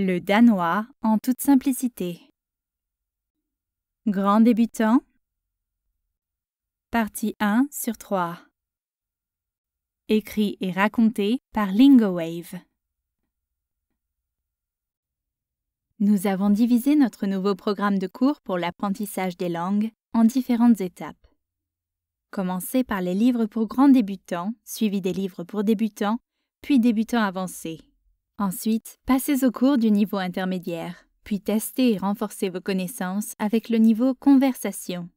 Le danois en toute simplicité. Grand débutant. Partie 1 sur 3. Écrit et raconté par LingoWave. Nous avons divisé notre nouveau programme de cours pour l'apprentissage des langues en différentes étapes. Commencez par les livres pour grands débutants, suivis des livres pour débutants, puis débutants avancés. Ensuite, passez au cours du niveau intermédiaire, puis testez et renforcez vos connaissances avec le niveau conversation.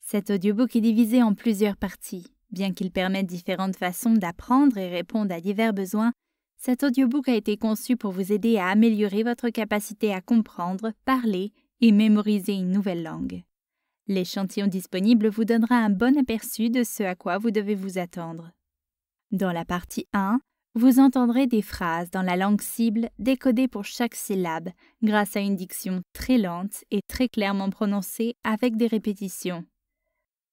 Cet audiobook est divisé en plusieurs parties. Bien qu'il permette différentes façons d'apprendre et répondre à divers besoins, cet audiobook a été conçu pour vous aider à améliorer votre capacité à comprendre, parler et mémoriser une nouvelle langue. L'échantillon disponible vous donnera un bon aperçu de ce à quoi vous devez vous attendre. Dans la partie 1, vous entendrez des phrases dans la langue cible décodées pour chaque syllabe grâce à une diction très lente et très clairement prononcée avec des répétitions.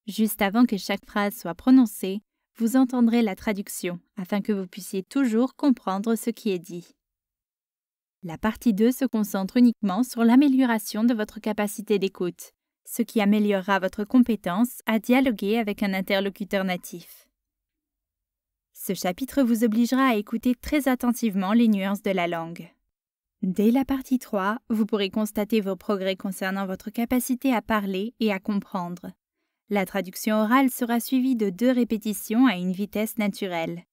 Juste avant que chaque phrase soit prononcée, vous entendrez la traduction afin que vous puissiez toujours comprendre ce qui est dit. La partie 2 se concentre uniquement sur l'amélioration de votre capacité d'écoute, ce qui améliorera votre compétence à dialoguer avec un interlocuteur natif. Ce chapitre vous obligera à écouter très attentivement les nuances de la langue. Dès la partie 3, vous pourrez constater vos progrès concernant votre capacité à parler et à comprendre. La traduction orale sera suivie de 2 répétitions à une vitesse naturelle.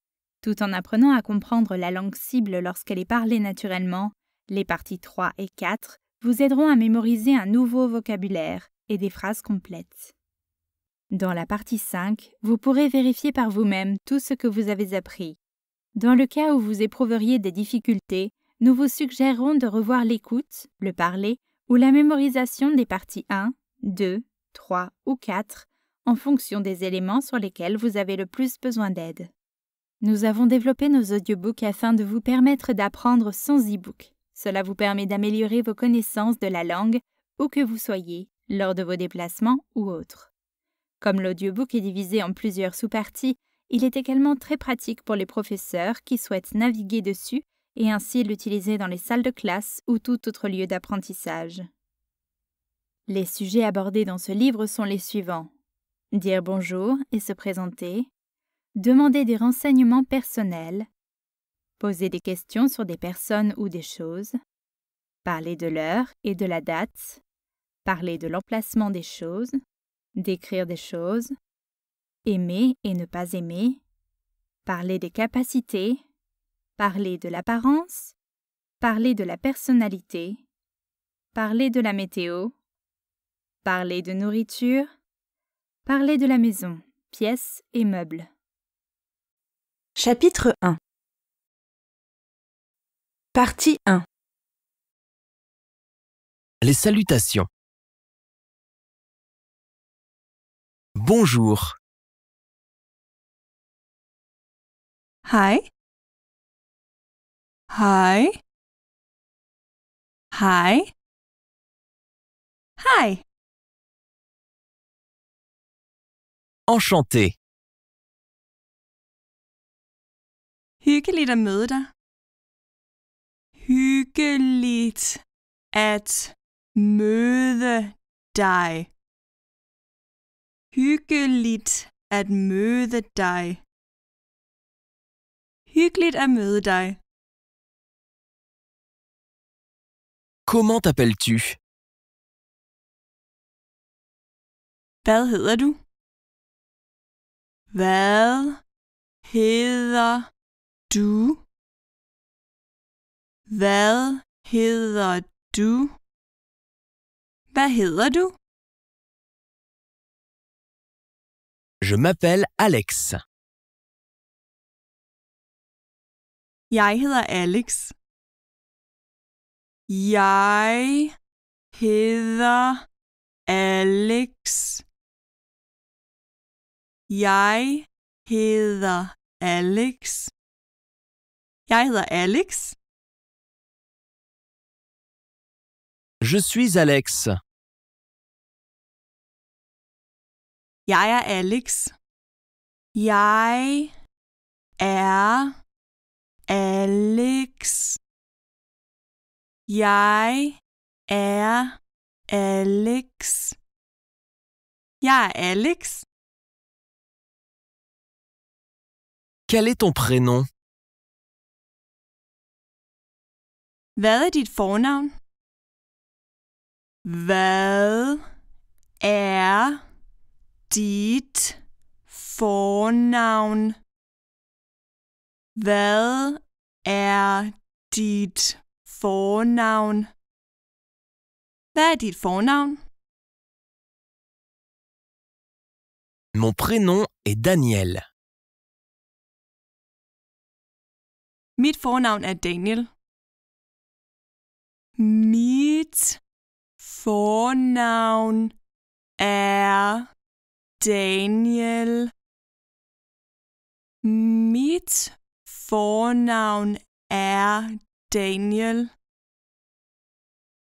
Tout en apprenant à comprendre la langue cible lorsqu'elle est parlée naturellement, les parties 3 et 4 vous aideront à mémoriser un nouveau vocabulaire et des phrases complètes. Dans la partie 5, vous pourrez vérifier par vous-même tout ce que vous avez appris. Dans le cas où vous éprouveriez des difficultés, nous vous suggérons de revoir l'écoute, le parler ou la mémorisation des parties 1, 2, 3 ou 4 en fonction des éléments sur lesquels vous avez le plus besoin d'aide. Nous avons développé nos audiobooks afin de vous permettre d'apprendre sans e-book. Cela vous permet d'améliorer vos connaissances de la langue où que vous soyez, lors de vos déplacements ou autres. Comme l'audiobook est divisé en plusieurs sous-parties, il est également très pratique pour les professeurs qui souhaitent naviguer dessus et ainsi l'utiliser dans les salles de classe ou tout autre lieu d'apprentissage. Les sujets abordés dans ce livre sont les suivants: dire bonjour et se présenter, demander des renseignements personnels, poser des questions sur des personnes ou des choses, parler de l'heure et de la date, parler de l'emplacement des choses, décrire des choses, aimer et ne pas aimer, parler des capacités, parler de l'apparence, parler de la personnalité, parler de la météo, parler de nourriture, parler de la maison, pièces et meubles. Chapitre 1. Partie 1. Les salutations. Bonjour. Hej. Hej. Hej. Hej. Enchanté. Hyggeligt at møde dig. Hyggeligt at møde dig. Hyggeligt at møde dig. Hyggeligt at møde dig. Comment t'appelles-tu? Hvad hedder du? Hvad hedder du? Hvad hedder du? Hvad hedder du? Je m'appelle Alex. Jeg hedder Alex. Jeg hedder Alex. Jeg hedder Alex. Jeg hedder Alex. Je suis Alex. Jeg er Alex. Jeg er Alex. Jeg er Alex. Jeg er Alex. Quel est ton prénom? Hvad er dit fornavn? Hvad er dit fornavn? Hvad er dit fornavn? Hvad er dit fornavn? Mon prénom est Daniel. Mit fornavn er Daniel. Mit fornavn er Daniel. Mit fornavn er Daniel.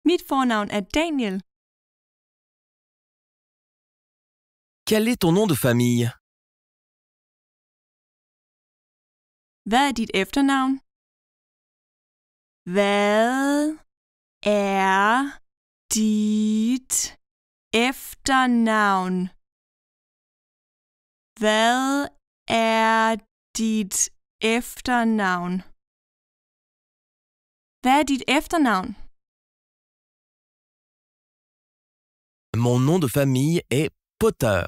Mit fornavn er Daniel. Quel est ton nom de famille? Hvad er dit efternavn? Hvad er dit efternavn? Hvad er dit efternavn? Hvad er dit efternavn? Mon nom de famille est Potter.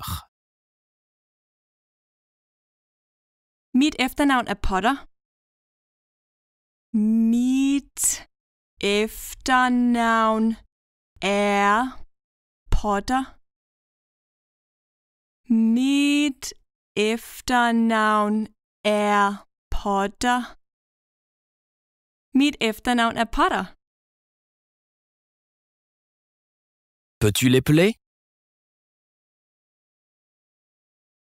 Mit efternavn er Potter. Mit efternavn er Potter. Mit efternavn er Potter. Mit efternavn er Potter. Peux-tu l'épeler?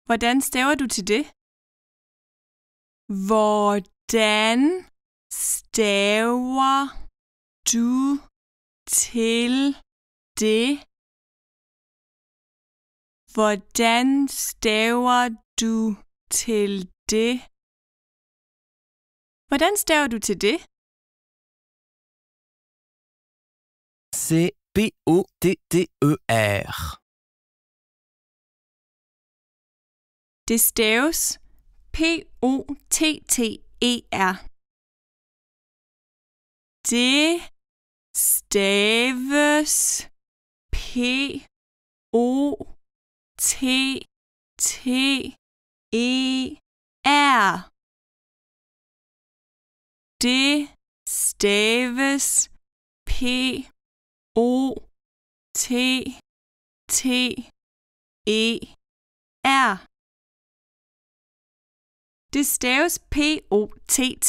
Hvordan staver du til det? Hvordan staver du til det? Hvordan staver du til det? Hvordan staver du til det? C'est P-O-T-T-E-R. Det staves P-O-T-T-E-R. Det staves P-O-T-T-E-R. Det staves P-O-T-T-E-R. Det staves P-O-T-T-E-R.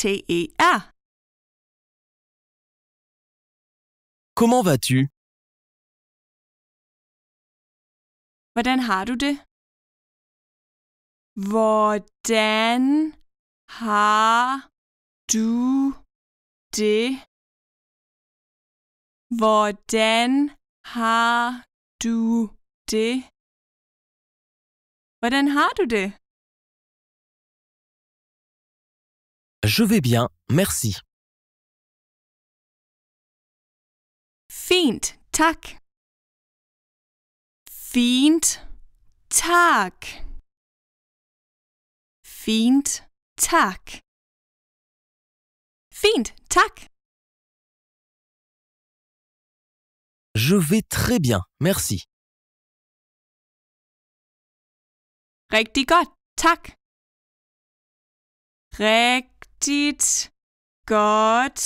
Comment vas-tu? Hvordan har du det? Hvordan har du det? Hvordan har du det? Hvordan har du det? Je vais bien, merci. Fint, tak. Fint, tak. Fint, tak. Fint, tak. Je vais très bien, merci. Rigtig godt, tak. Rigtigt godt,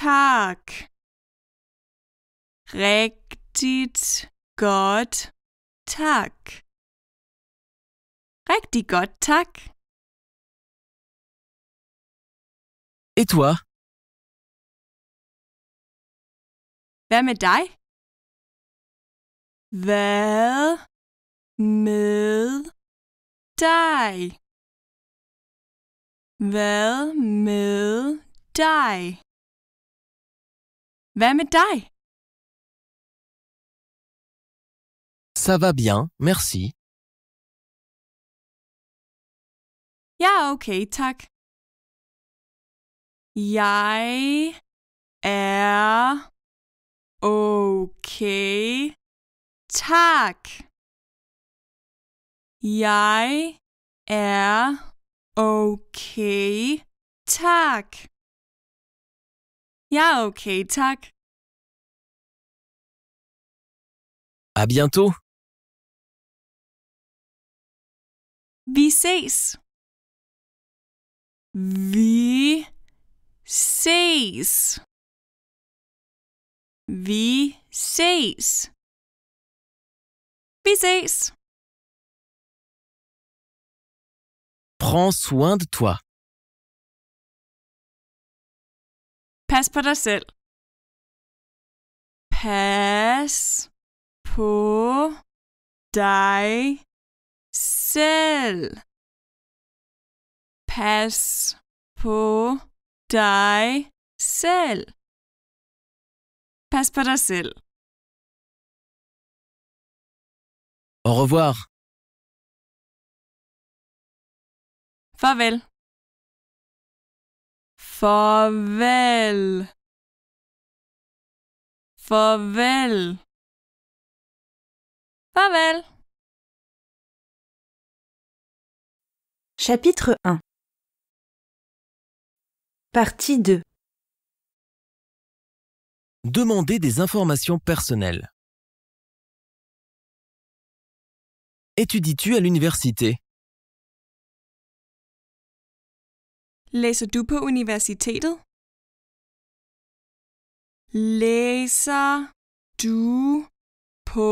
tak. Rigtigt godt, tak. Rigtig godt, tak. Et toi? Hvad med dig? Hvad med dig? Hvad med dig? Hvad med dig? Ça va bien, merci. Jeg er okay, tak. Jeg er okay. Tak. Jeg er okay. Tak. Jeg er okay, tak. À bientôt. Vi ses. Vi ses. Vi ses. Vi ses. Prends soin de toi. Pas på dig selv. Pas på dig selv. Pas på dig selv. Pas på dig selv. Au revoir. Farvel. Farvel. Farvel. Farvel. Chapitre 1. Partie 2. Demandez des informations personnelles. Étudies-tu à l'université? Læser du på universitetet? Læser du på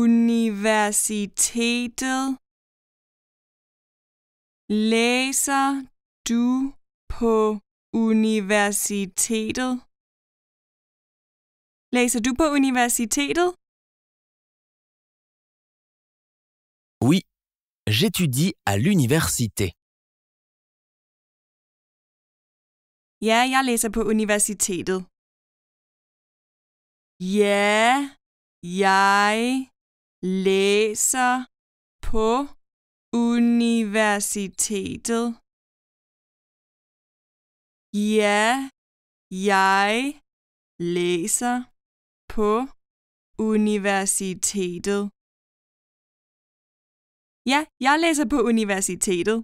universitetet? Læser du på universitetet? Læser du på universitetet? Oui, j'étudie à l'université. Ja, jeg læser på universitetet. Ja, jeg læser på universitetet. Ja, jeg læser på universitetet. Ja, jeg læser på universitetet.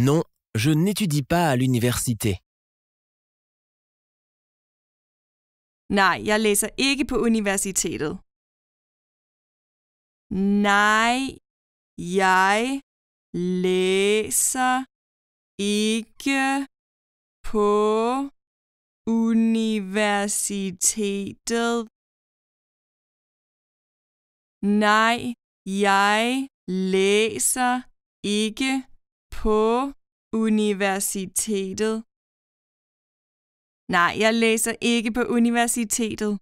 Non, je n'étudie pas à l'université. Nej, jeg læser ikke på universitetet. Nej, jeg læser ikke på universitetet. Nej, jeg læser ikke på universitetet. Nej, jeg læser ikke på universitetet.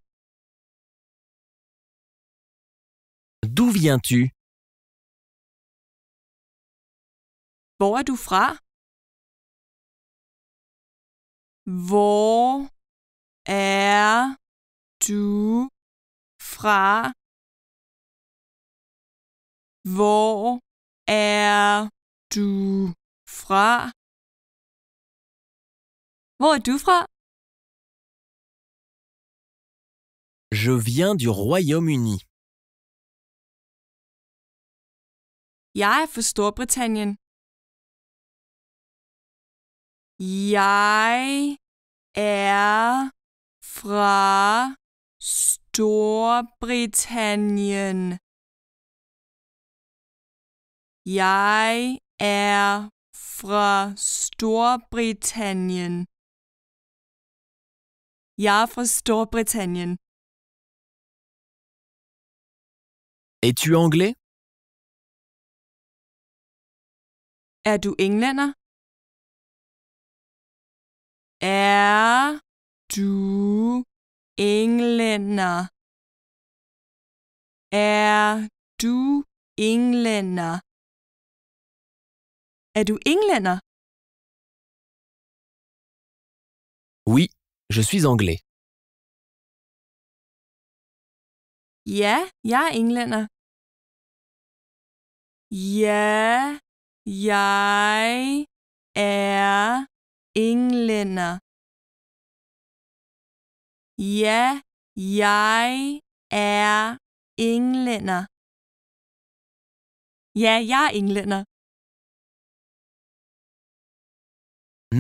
D'où viens-tu? Hvor er du fra? Hvor er du fra? Hvor er du fra? Hvor er du fra? Je viens du Royaume-Uni. Jeg er fra Storbritannien. Jeg er fra Storbritannien. Jeg er fra Storbritannien. Jeg er fra Storbritannien. Es-tu anglais? Er du englænder? Er du englænder? Er du englænder? Er du englænder? Oui, je suis anglais. Ja, jeg er englænder. Ja, jeg er englænder. Ja, jeg er englænder. Ja, jeg er englænder.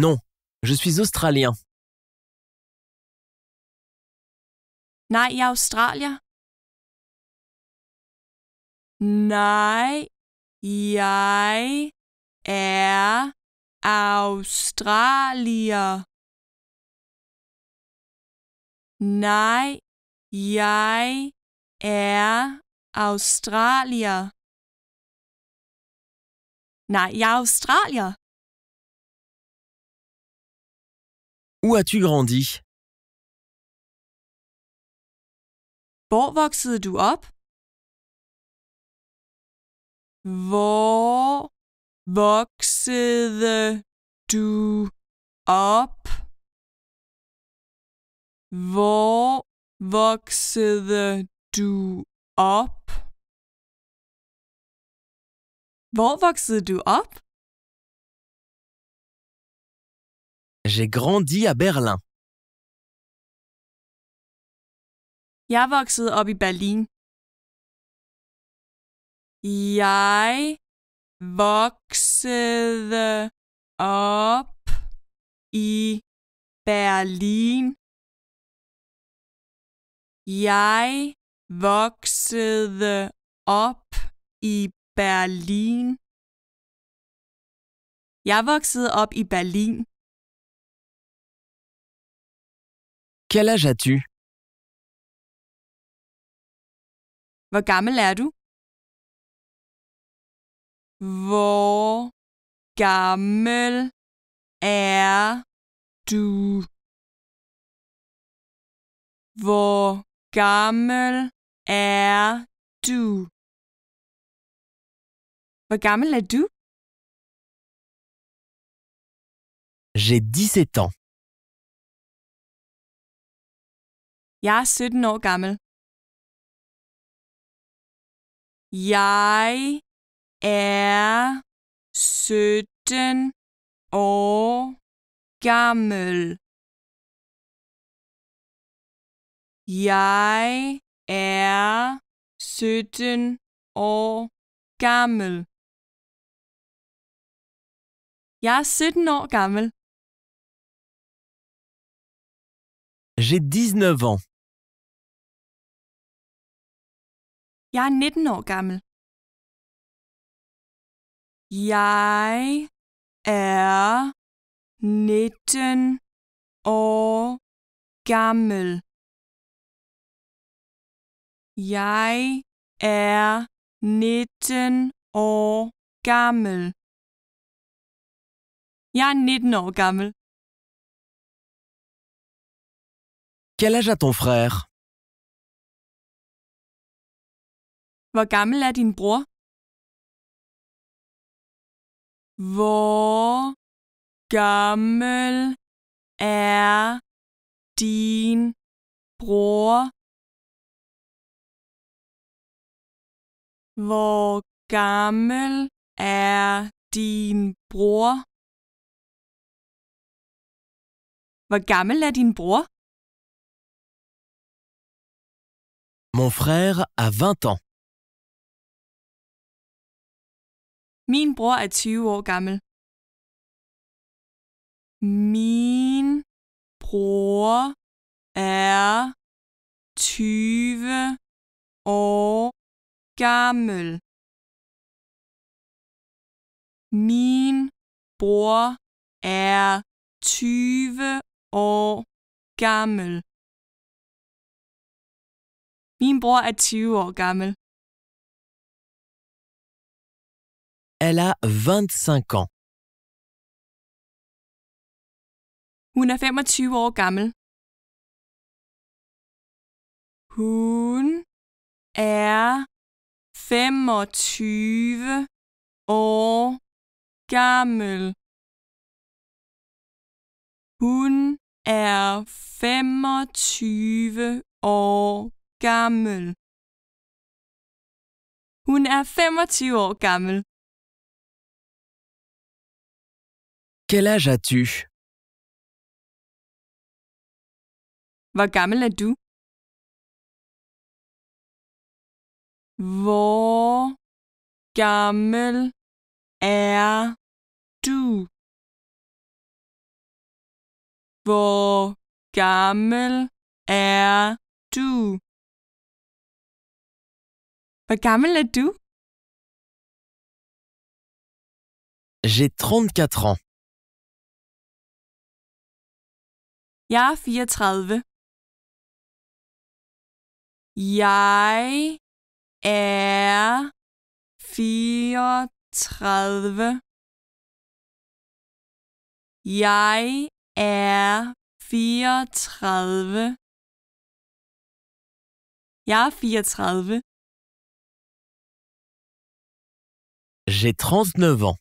Non, je suis australien. Nej, jeg er australier. Nej, jeg er australier. Nej, jeg er australier. Nej, jeg er australier. Où as-tu grandi? Hvor voksede du op? Hvor voksede du op? Hvor voksede du op? Hvor voksede du op? J'ai grandi à Berlin. Jeg voksede op i Berlin. Jeg voksede op i Berlin. Jeg voksede op i Berlin. Jeg voksede op i Berlin. Quel âge as-tu? Hvor gammel er du? Hvor gammel er du? Hvor gammel er du? Hvor gammel er du? J'ai 17 ans. Jeg er 17 år gammel. Jeg er 17 år gammel. Jeg er 17 år gammel. Jeg er 17 år gammel. J'ai 19 ans. Jeg er 19 år gammel. Jeg er 19 år gammel. Jeg er 19 år gammel. Jeg er 19 år gammel. Quel âge a ton frère? Hvor gammel er din bror? Hvor gammel er din bror? Hvor gammel er din bror? Hvor gammel er din bror? Mon frère a 20 ans. Min bror er 20 år gammel. Min bror er 20 år gammel. Min bror er 20 år gammel. Min bror er 20 år gammel. Elle a 25 ans. Hun er 25 år gammel. Hun er 25 år gammel. Hun er 25 år gammel. Hun er 25 år gammel. Quel âge as-tu? Hvor gammel er du? Hvor gammel er du? Hvor gammel er du? Hvor gammel er du? J'ai 34 ans. Jeg er 34. Jeg er 34. Jeg er 34. Jeg er 34. J'ai 39 ans.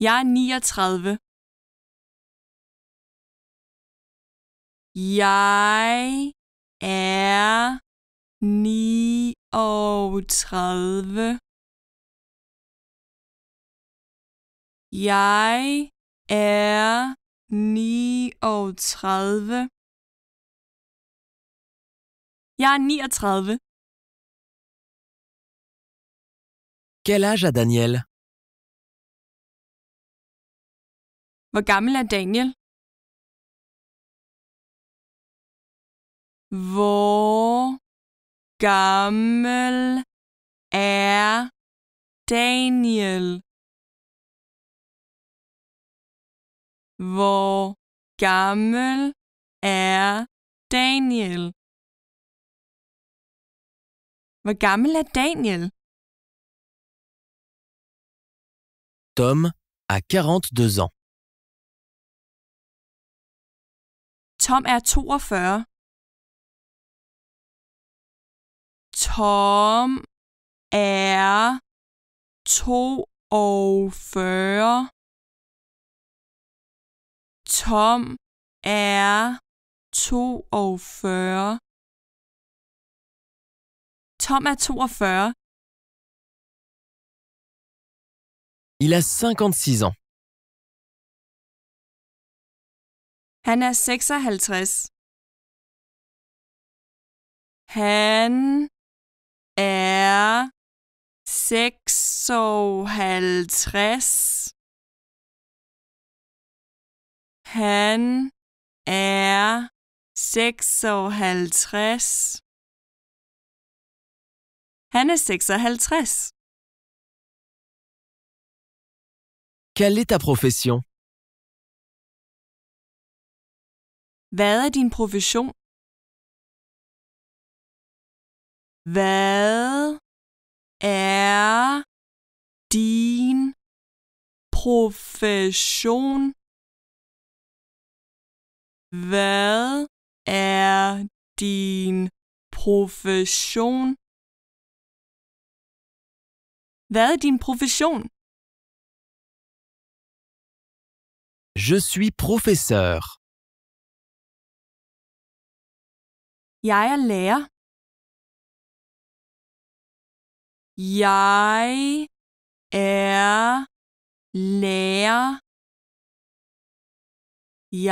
Jeg er 39. Jeg er 39. Jeg er 39. Jeg er 39. Quel âge a Daniel? Hvor gammel er Daniel? Hvor gammel er Daniel? Hvor gammel er Daniel? Hvor gammel er Daniel? Tom a 42 ans. Tom er 42. Tom er 42. Tom er 42. Tom er 42. Il a 56 ans. Han er 56. Han er 56. Han er 56. Han er 56. Quelle est ta profession? Hvad er din profession? Hvad er din profession? Hvad er din profession? Hvad er din profession? Je suis professeur. Jeg er lærer. Jeg er lærer.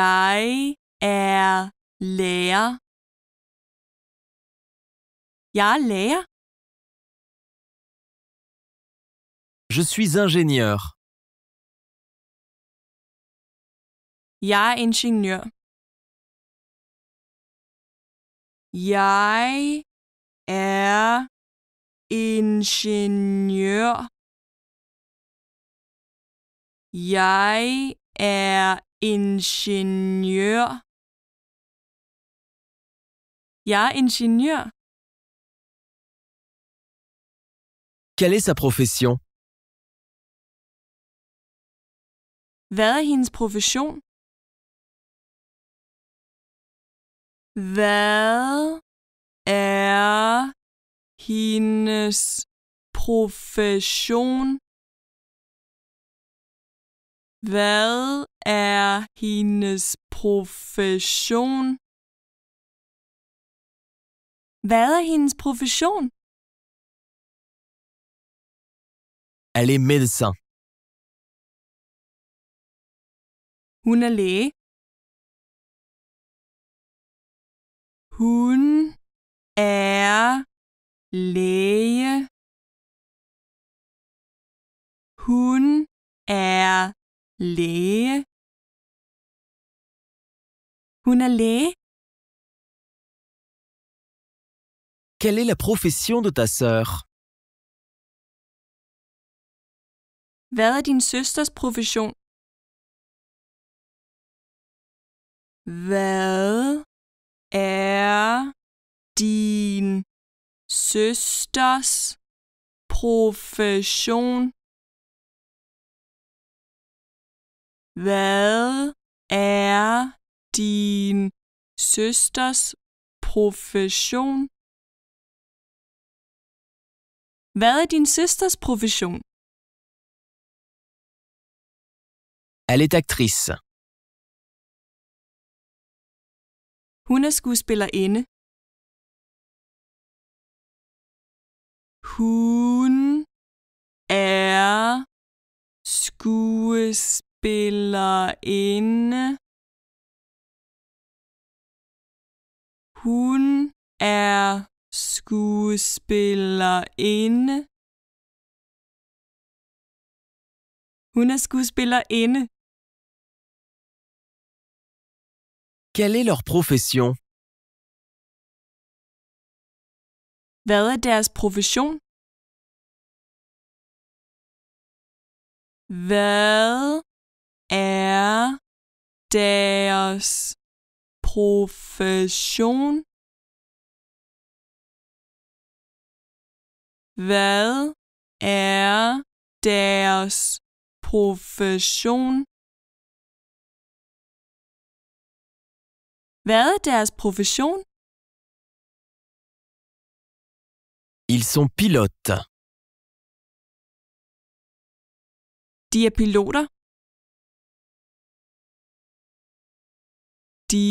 Jeg er lærer. Jeg er lærer. Je suis ingénieur. Jeg er ingeniør. Jeg er ingeniør. Jeg er ingeniør. Jeg er ingeniør. Quelle est sa profession? Hvad er hendes profession? Hvad er hendes profession? Hvad er hendes profession? Hvad er hendes profession? Elle est médecin. Hun er læge. Hun er læge. Hun er læge. Hun er læge. Quelle est la profession de ta sœur? Hvad er din søsters profession? Hvad er din søsters profession? Hvad er din søsters profession? Hvad er din søsters profession? Elle est actrice. Hun er skuespillerinde. Hun er skuespillerinde. Hun er skuespillerinde. Hun er skuespillerinde. Quelle est leur profession? Hvad er deres profession? Hvad er deres profession? Hvad er deres profession? Hvad er deres profession? Ils sont pilotes. De er piloter. De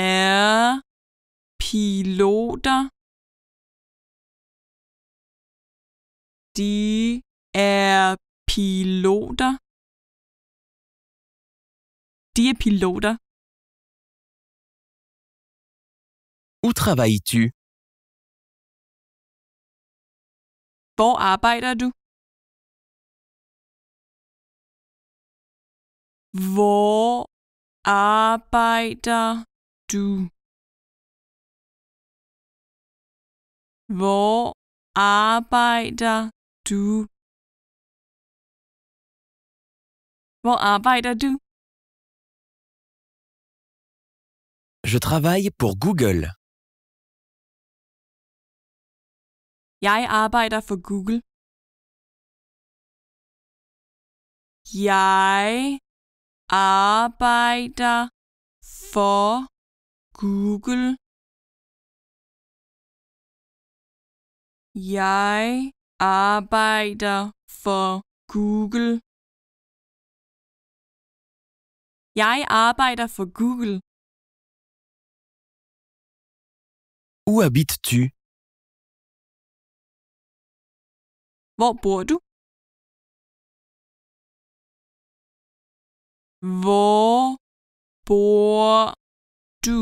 er piloter. De er piloter. De er piloter. Où travailles-tu? Hvor arbejder du? Hvor arbejder du? Hvor arbejder du? Hvor arbejder du? Je travaille pour Google. Jeg arbejder for Google. Jeg arbejder for Google. Jeg arbejder for Google. Jeg arbejder for Google. Où habites-tu? Hvor bor du? Hvor bor du?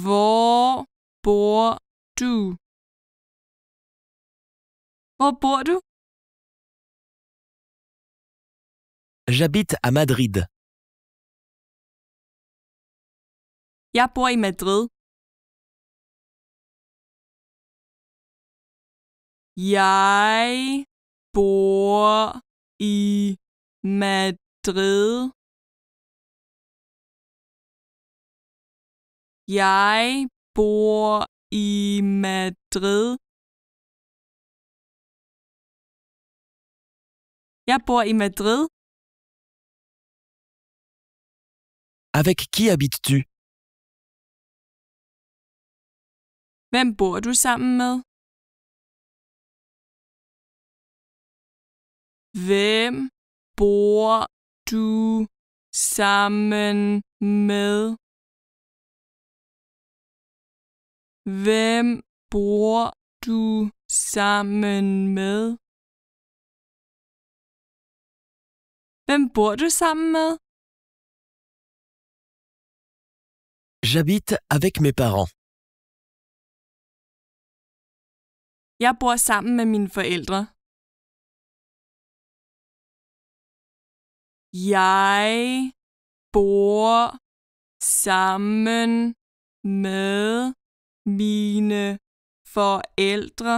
Hvor bor du? Hvor bor du? J'habite à Madrid. Jeg bor i Madrid. Jeg bor i Madrid. Jeg bor i Madrid. Jeg bor i Madrid. Avec qui habites-tu? Hvem bor du sammen med? Hvem bor du sammen med? Hvem bor du sammen med? Hvem bor du sammen med? J'habite avec mes parents. Jeg bor sammen med mine forældre. Jeg bor sammen med mine forældre.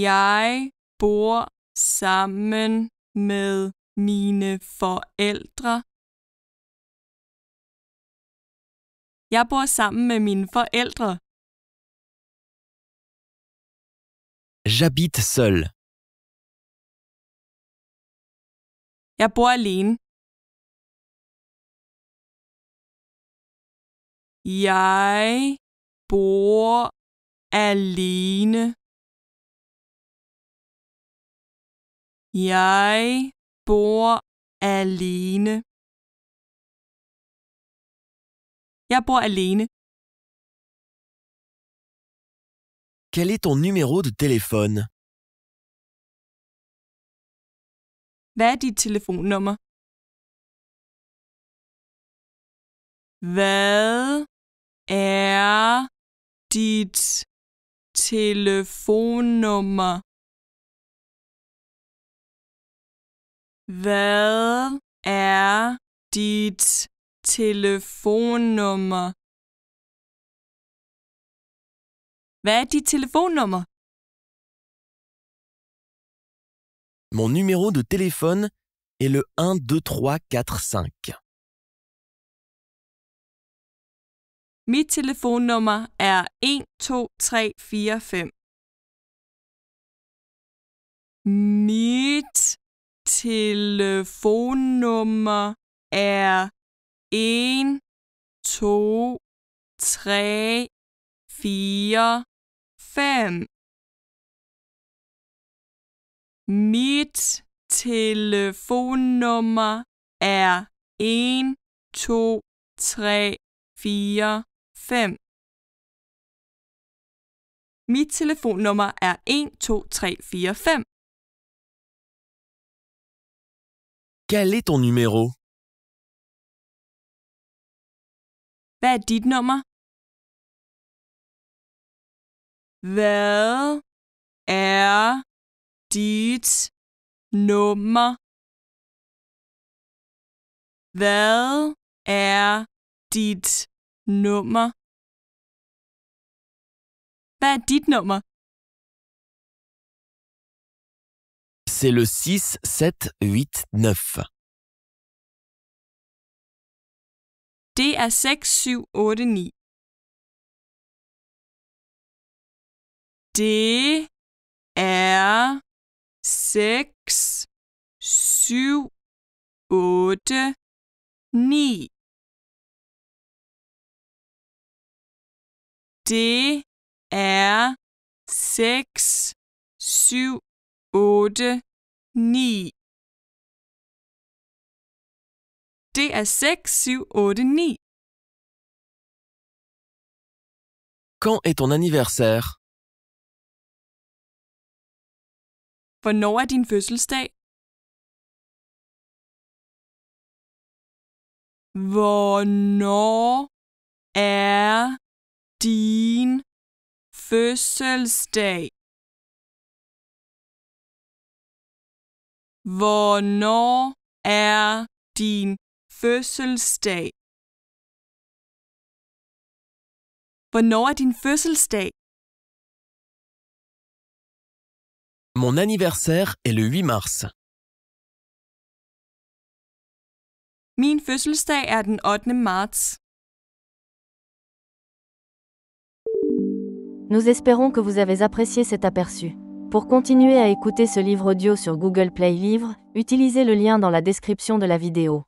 Jeg bor sammen med mine forældre. Jeg bor sammen med mine forældre. J'habite seul. Jeg bor alene. Jeg bor alene. Jeg bor alene. Jeg bor alene. Quel est ton numéro de téléphone? Hvad er dit telefonnummer? Hvad er dit telefonnummer? Hvad er dit telefonnummer? Hvad er dit telefonnummer? Mon numéro de téléphone est le 1 2 3 4 5. Mit telefonnummer er 1 2 3 4 5. Mit telefonnummer er 1 2 3 4 5. Mit telefonnummer er 1 2 3 4 5. Mit telefonnummer er 1 2 3 4 5. Quel est ton numéro? Hvad er dit nummer? Hvad er dit nummer? Hvad er dit nummer? Hvad er dit nummer? C'est le 6 7 8 9. Det er 6 7 8 9. Det er 6 7 8 9. Det er 6 7 8 9. Det er 6 7 8 9. Quand est ton anniversaire? Hvornår er din fødselsdag? Hvornår er din fødselsdag? Hvornår er din fødselsdag? Hvornår er din fødselsdag? Mon anniversaire est le 8 mars. Min fødselsdag er den 8. marts. Nous espérons que vous avez apprécié cet aperçu. Pour continuer à écouter ce livre audio sur Google Play Livres, utilisez le lien dans la description de la vidéo.